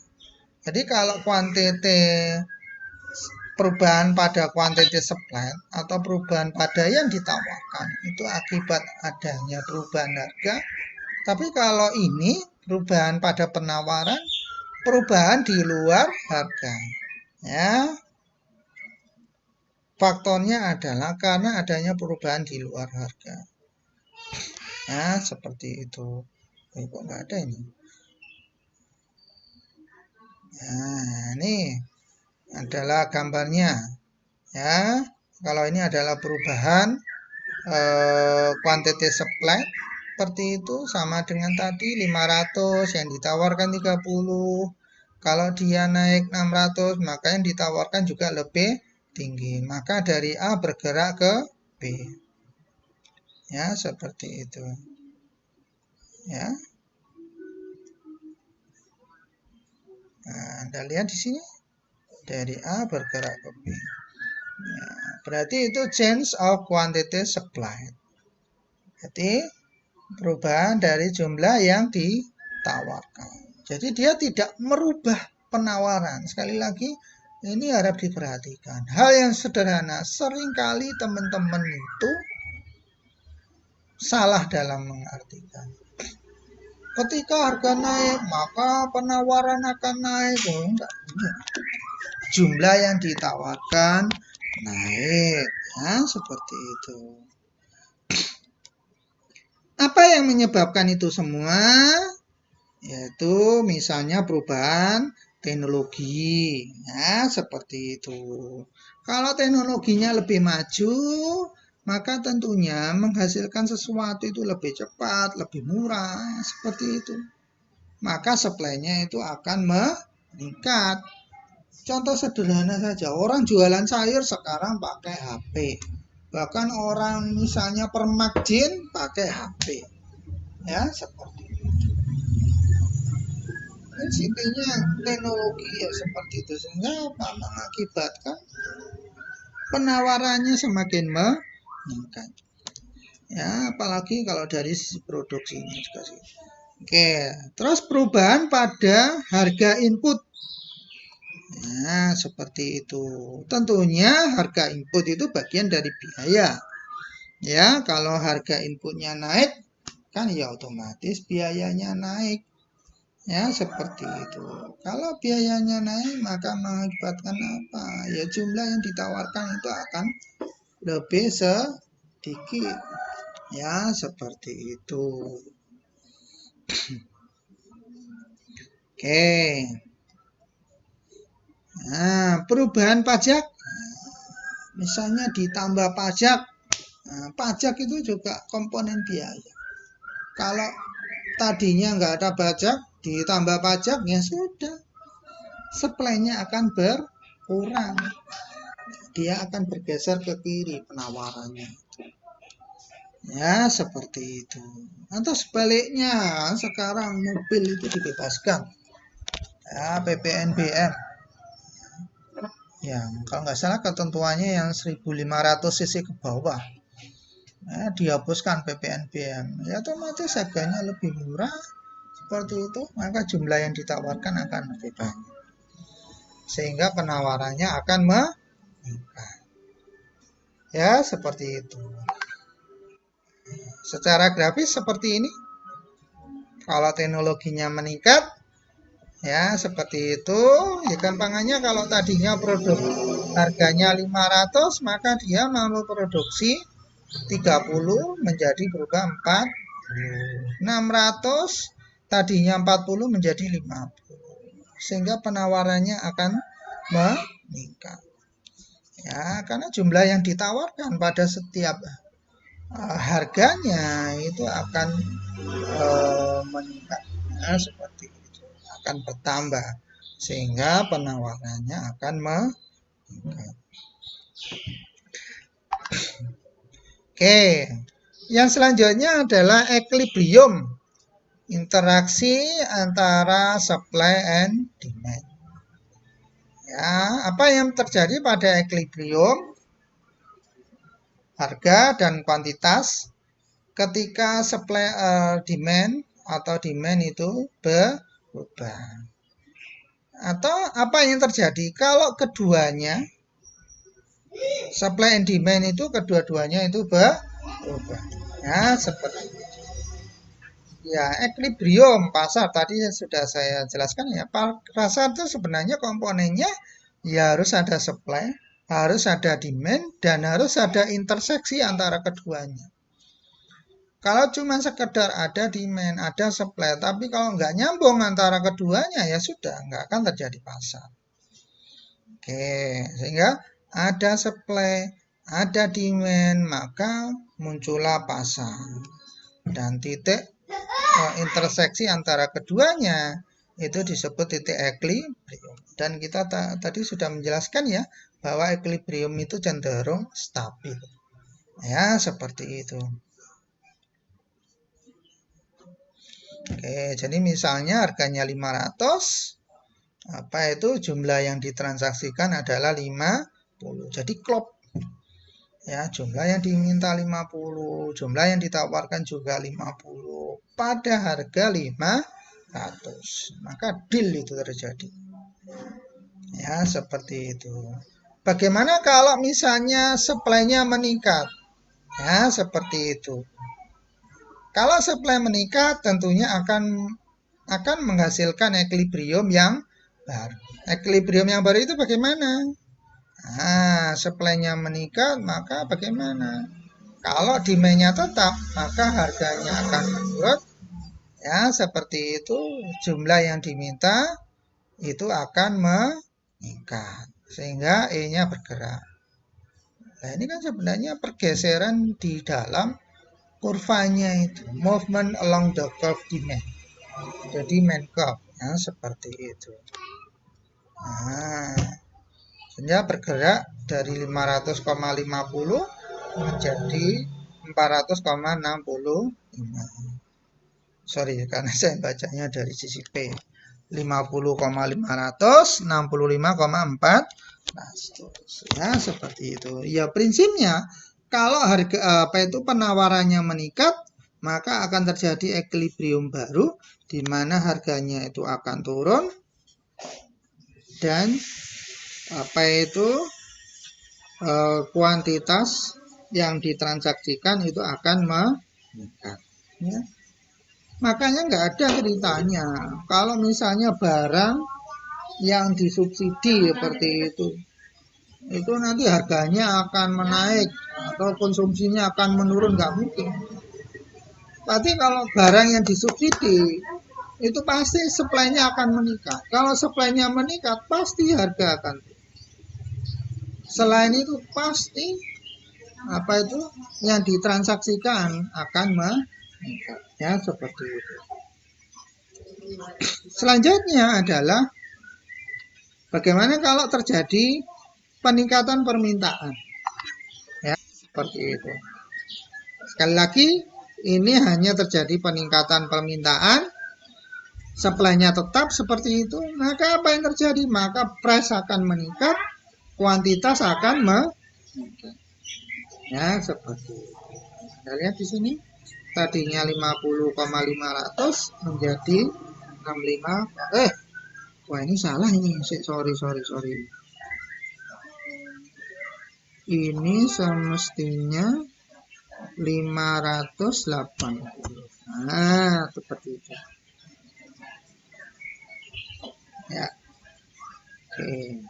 [SPEAKER 1] Jadi kalau kuantiti perubahan pada quantity supply atau perubahan pada yang ditawarkan itu akibat adanya perubahan harga. Tapi kalau ini perubahan pada penawaran, perubahan di luar harga. Ya. Faktornya adalah karena adanya perubahan di luar harga. Ya, seperti itu. Kok nggak ada ini? Nah, ini adalah gambarnya. Ya, kalau ini adalah perubahan quantity supply seperti itu sama dengan tadi 500 yang ditawarkan 30. Kalau dia naik 600 maka yang ditawarkan juga lebih tinggi. Maka dari A bergerak ke B. Ya, seperti itu. Ya. Nah, Anda lihat di sini dari A bergerak ke B. Ya, berarti itu change of quantity supply. Jadi perubahan dari jumlah yang ditawarkan. Jadi dia tidak merubah penawaran. Sekali lagi, ini harap diperhatikan. Hal yang sederhana, seringkali teman-teman itu salah dalam mengartikan. Ketika harga naik, maka penawaran akan naik. Oh, enggak. Jumlah yang ditawarkan naik. Ya, seperti itu. Apa yang menyebabkan itu semua? Yaitu misalnya perubahan teknologi. Ya, seperti itu. Kalau teknologinya lebih maju, maka tentunya menghasilkan sesuatu itu lebih cepat, lebih murah, seperti itu. Maka supply-nya itu akan meningkat. Contoh sederhana saja, orang jualan sayur sekarang pakai HP. Bahkan orang misalnya permak jin pakai HP. Ya, seperti itu. Intinya teknologi ya seperti itu, sehingga apa? Mengakibatkan penawarannya semakin meningkat. Ya, apalagi kalau dari sisi produksinya juga sih. Oke, terus perubahan pada harga input. Nah, seperti itu. Tentunya harga input itu bagian dari biaya. Ya, kalau harga inputnya naik, kan ya otomatis biayanya naik. Ya, seperti itu. Kalau biayanya naik, maka mengakibatkan apa? Ya, jumlah yang ditawarkan itu akan lebih sedikit. Ya, seperti itu. Oke. Nah, perubahan pajak. Misalnya ditambah pajak. Nah, pajak itu juga komponen biaya. Kalau tadinya nggak ada pajak, ditambah pajak, ya sudah. Supply-nya akan berkurang. Dia akan bergeser ke kiri penawarannya. Ya, seperti itu. Atau sebaliknya, sekarang mobil itu dibebaskan. Ya, PPNBM. Ya, kalau nggak salah ketentuannya yang 1500 cc ke bawah. Ya, dihapuskan PPNBM. Ya, otomatis harganya lebih murah. Seperti itu, maka jumlah yang ditawarkan akan lebih banyak. Sehingga penawarannya akan meningkat. Ya, seperti itu. Secara grafis seperti ini. Kalau teknologinya meningkat, ya seperti itu. Ya gampangannya kalau tadinya produk harganya 500, maka dia mau produksi 30 menjadi berubah 4. 600 tadinya 40 menjadi 50. Sehingga penawarannya akan meningkat. Ya, karena jumlah yang ditawarkan pada setiap harganya itu akan meningkat. Nah, seperti itu. Akan bertambah. Sehingga penawarannya akan meningkat. Oke. Yang selanjutnya adalah equilibrium. Interaksi antara supply and demand. Ya, apa yang terjadi pada equilibrium? Harga dan kuantitas ketika supply demand atau demand itu berubah. Atau apa yang terjadi kalau keduanya Supply and demand itu kedua-duanya itu berubah. Ya, seperti ya, equilibrium pasar tadi sudah saya jelaskan ya. Pasar itu sebenarnya komponennya ya harus ada supply, harus ada demand, dan harus ada interseksi antara keduanya. Kalau cuma sekedar ada demand, ada supply, tapi kalau nggak nyambung antara keduanya ya sudah, nggak akan terjadi pasar. Oke, sehingga ada supply, ada demand, maka muncullah pasar. Dan titik interseksi antara keduanya itu disebut titik equilibrium. Dan kita tadi sudah menjelaskan ya bahwa equilibrium itu cenderung stabil. Ya, seperti itu. Oke, jadi misalnya harganya 500, apa itu jumlah yang ditransaksikan adalah 50. Jadi klop. Ya, jumlah yang diminta 50, jumlah yang ditawarkan juga 50 pada harga 500. Maka deal itu terjadi. Ya, seperti itu. Bagaimana kalau misalnya supply-nya meningkat? Ya, seperti itu. Kalau supply meningkat tentunya akan menghasilkan equilibrium yang baru. Equilibrium yang baru itu bagaimana? Nah, supply-nya meningkat, maka bagaimana? Kalau demand-nya tetap, maka harganya akan menurun. Ya, seperti itu. Jumlah yang diminta itu akan meningkat. Sehingga E-nya bergerak. Nah, ini kan sebenarnya pergeseran di dalam kurvanya itu. Movement along the curve demand. Jadi main curve. Ya, seperti itu. Nah, sehingga bergerak dari 500,50 menjadi 400,65. Sorry, karena saya bacanya dari sisi P. 50,500, 65,4. Nah, ya seperti itu. Ya prinsipnya kalau harga apa itu penawarannya meningkat, maka akan terjadi equilibrium baru di mana harganya itu akan turun dan apa itu kuantitas yang ditransaksikan itu akan meningkat. Ya. Makanya nggak ada ceritanya kalau misalnya barang yang disubsidi seperti itu nanti harganya akan menaik atau konsumsinya akan menurun, nggak mungkin. Tapi kalau barang yang disubsidi itu pasti supply-nya akan meningkat. Kalau supply-nya meningkat pasti harga akan. Selain itu pasti apa itu yang ditransaksikan akan meningkat. Ya seperti itu. Selanjutnya adalah bagaimana kalau terjadi peningkatan permintaan. Ya, seperti itu. Sekali lagi, ini hanya terjadi peningkatan permintaan, supply-nya tetap seperti itu, maka apa yang terjadi? Maka price akan meningkat, kuantitas akan meningkat. Ya, seperti itu. Kita lihat di sini, tadinya 50,500 menjadi 65. Wah ini salah ini. Sorry. Ini semestinya 580. Nah, seperti itu. Ya. Oke.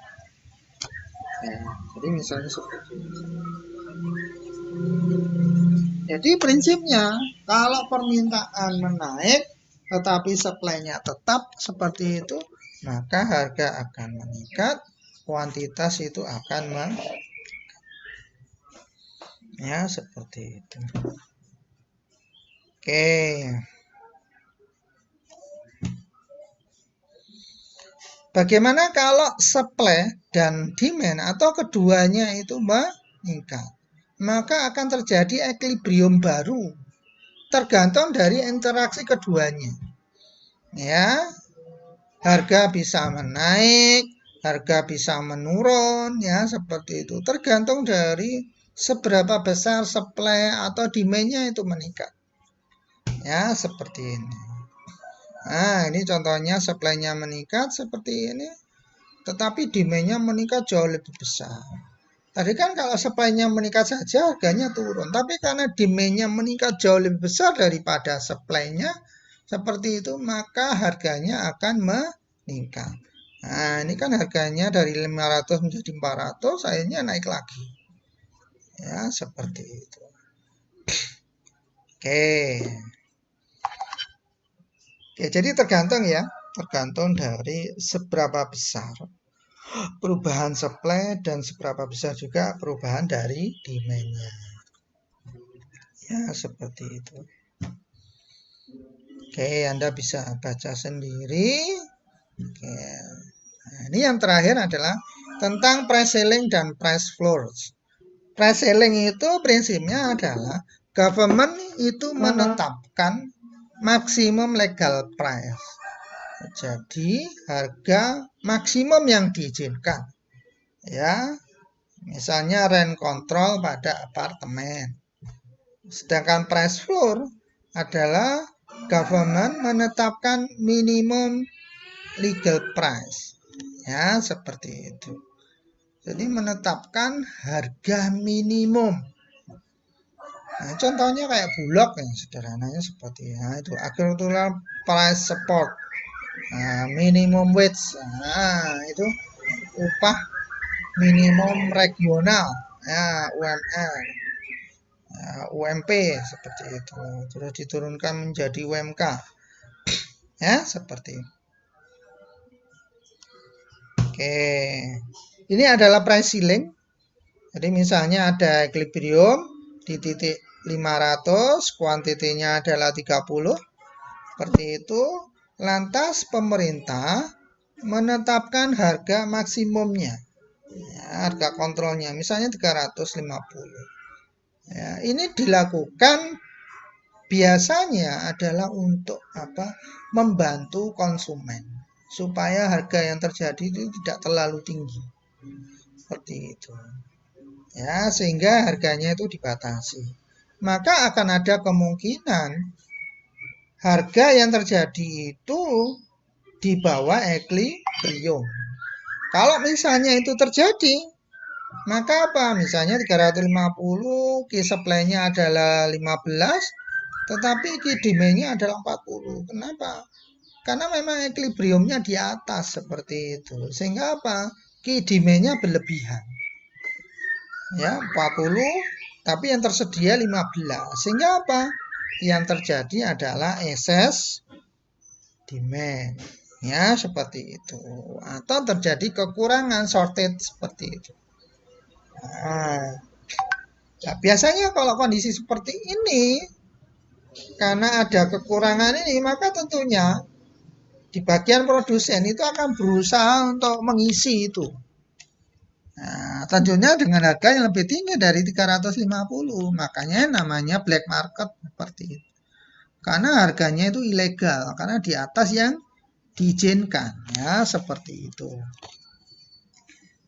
[SPEAKER 1] Ya, jadi misalnya seperti itu. Jadi prinsipnya kalau permintaan menaik tetapi supply-nya tetap seperti itu, maka harga akan meningkat, kuantitas itu akan meningkat. Ya, seperti itu. Oke. Bagaimana kalau supply dan demand atau keduanya itu meningkat? Maka akan terjadi equilibrium baru. Tergantung dari interaksi keduanya. Ya, harga bisa menaik, harga bisa menurun, ya seperti itu. Tergantung dari seberapa besar supply atau demand-nya itu meningkat. Ya, seperti ini. Nah, ini contohnya supply-nya meningkat seperti ini. Tetapi demand-nya meningkat jauh lebih besar. Tadi kan kalau supply-nya meningkat saja harganya turun, tapi karena demand-nya meningkat jauh lebih besar daripada supply-nya, seperti itu maka harganya akan meningkat. Nah, ini kan harganya dari 500 menjadi 400, akhirnya naik lagi. Ya, seperti itu. Oke. Oke, jadi tergantung ya, tergantung dari seberapa besar perubahan supply dan seberapa besar juga perubahan dari demand-nya. Ya, seperti itu. Oke, Anda bisa baca sendiri. Oke. Nah, ini yang terakhir adalah tentang price ceiling dan price floors. Price ceiling itu prinsipnya adalah government itu menetapkan maksimum legal price. Jadi harga maksimum yang diizinkan. Ya, misalnya rent control pada apartemen. Sedangkan price floor adalah government menetapkan minimum legal price. Ya, seperti itu. Jadi menetapkan harga minimum. Nah, contohnya kayak Bulog yang sederhananya seperti itu. Agricultural price support. Nah, minimum wage. Nah, itu upah minimum regional. Ya, UMR. UMP seperti itu. Terus diturunkan menjadi UMK. Ya, seperti itu. Oke. Ini adalah price ceiling. Jadi misalnya ada equilibrium di titik 500, kuantitinya adalah 30. Seperti itu. Lantas pemerintah menetapkan harga maksimumnya. Ya, harga kontrolnya misalnya 350. Ya, ini dilakukan biasanya adalah untuk apa? Membantu konsumen supaya harga yang terjadi itu tidak terlalu tinggi. Seperti itu. Ya, sehingga harganya itu dibatasi. Maka akan ada kemungkinan harga yang terjadi itu di bawah equilibrium. Kalau misalnya itu terjadi, maka apa? Misalnya 350, key supply-nya adalah 15, tetapi key demand-nya adalah 40. Kenapa? Karena memang equilibrium-nya di atas seperti itu. Sehingga apa? Key demand-nya berlebihan. Ya, 40, tapi yang tersedia 15. Sehingga apa? Yang terjadi adalah excess demand. Ya, seperti itu. Atau terjadi kekurangan shortage seperti itu. Nah, biasanya kalau kondisi seperti ini, karena ada kekurangan ini, maka tentunya di bagian produsen itu akan berusaha untuk mengisi itu. Nah, tentunya dengan harga yang lebih tinggi dari 350. Makanya namanya black market seperti itu. Karena harganya itu ilegal, karena di atas yang diizinkan. Ya, seperti itu.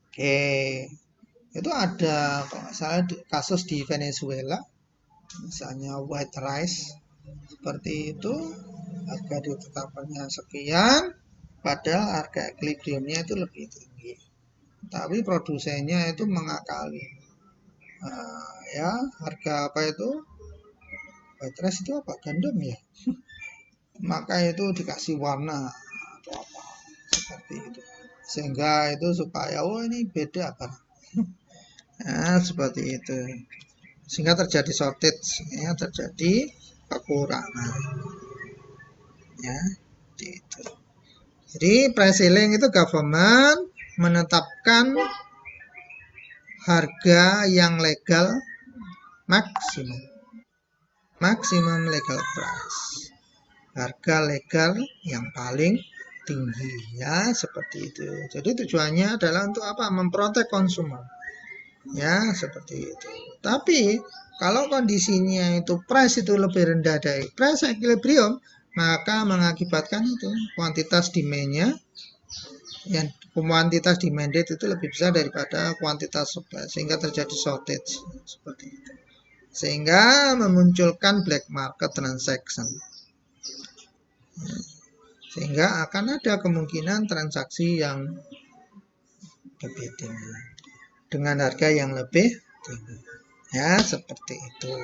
[SPEAKER 1] Oke. Itu ada kalau nggak salah kasus di Venezuela. Misalnya white rice. Seperti itu. Harga ditetapkannya sekian. Padahal harga equilibriumnya itu lebih tinggi. Tapi produsennya itu mengakali. Ya, harga apa itu? White rice itu apa? Gandum ya. Maka itu dikasih warna atau apa seperti itu. Sehingga itu supaya oh ini beda apa. Nah, seperti itu. Sehingga terjadi shortage, ya, terjadi kekurangan. Ya, gitu. Jadi price ceiling itu government menetapkan harga yang legal maksimum. Maksimum legal price. Harga legal yang paling tinggi, ya, seperti itu. Jadi tujuannya adalah untuk apa? Memprotek konsumen. Ya, seperti itu. Tapi kalau kondisinya itu price itu lebih rendah dari price equilibrium, maka mengakibatkan itu kuantitas demand-nya yang kuantitas demanded itu lebih besar daripada kuantitas supply sehingga terjadi shortage seperti itu. Sehingga memunculkan black market transaction. Sehingga akan ada kemungkinan transaksi yang lebih tinggi. dengan harga yang lebih tinggi. Ya, seperti itu.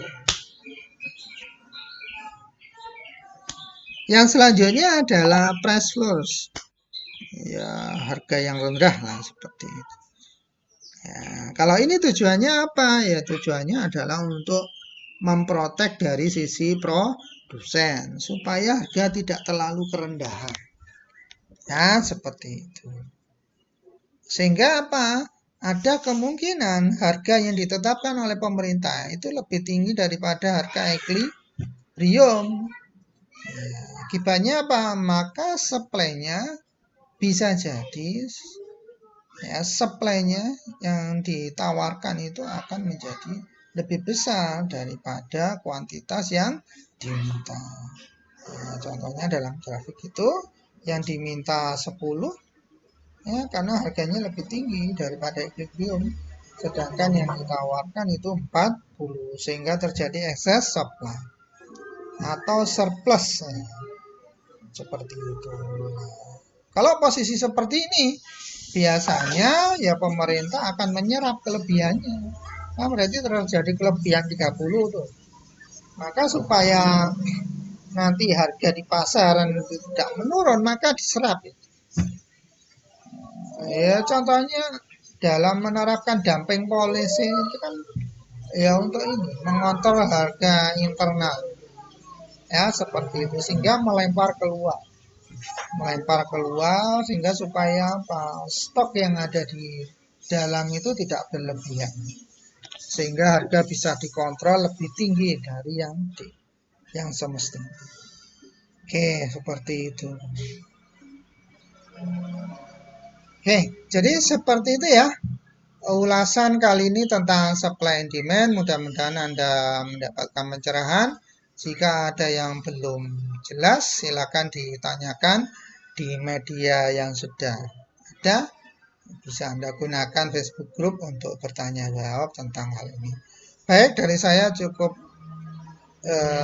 [SPEAKER 1] Yang selanjutnya adalah price floors. Ya, harga yang rendah lah seperti itu. Ya, kalau ini tujuannya apa? Ya, tujuannya adalah untuk memprotek dari sisi produsen supaya harga tidak terlalu kerendahan. Ya, seperti itu. Sehingga apa? Ada kemungkinan harga yang ditetapkan oleh pemerintah itu lebih tinggi daripada harga equilibrium. Ya, akibatnya apa? Maka supply-nya bisa jadi ya supply-nya yang ditawarkan itu akan menjadi lebih besar daripada kuantitas yang diminta. Nah, contohnya dalam grafik itu yang diminta 10 ya karena harganya lebih tinggi daripada equilibrium, sedangkan yang ditawarkan itu 40 sehingga terjadi excess supply atau surplus ya. Seperti itu. Kalau posisi seperti ini biasanya ya pemerintah akan menyerap kelebihannya. Nah, berarti terjadi kelebihan 30 tuh. Maka supaya nanti harga di pasaran itu tidak menurun maka diserap. Ya contohnya dalam menerapkan dumping policy itu kan ya untuk ini mengontrol harga internal. Ya seperti itu sehingga melempar keluar sehingga supaya apa stok yang ada di dalam itu tidak berlebihan sehingga harga bisa dikontrol lebih tinggi dari yang semestinya. Oke, seperti itu. Oke, jadi seperti itu ya ulasan kali ini tentang supply and demand. Mudah-mudahan Anda mendapatkan pencerahan. Jika ada yang belum jelas, silakan ditanyakan di media yang sudah ada. Bisa Anda gunakan Facebook Group untuk bertanya jawab tentang hal ini. Baik, dari saya cukup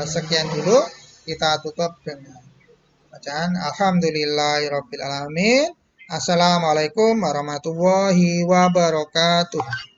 [SPEAKER 1] sekian dulu. Kita tutup dengan bacaan Alhamdulillahirrabbilalamin. Assalamualaikum warahmatullahi wabarakatuh.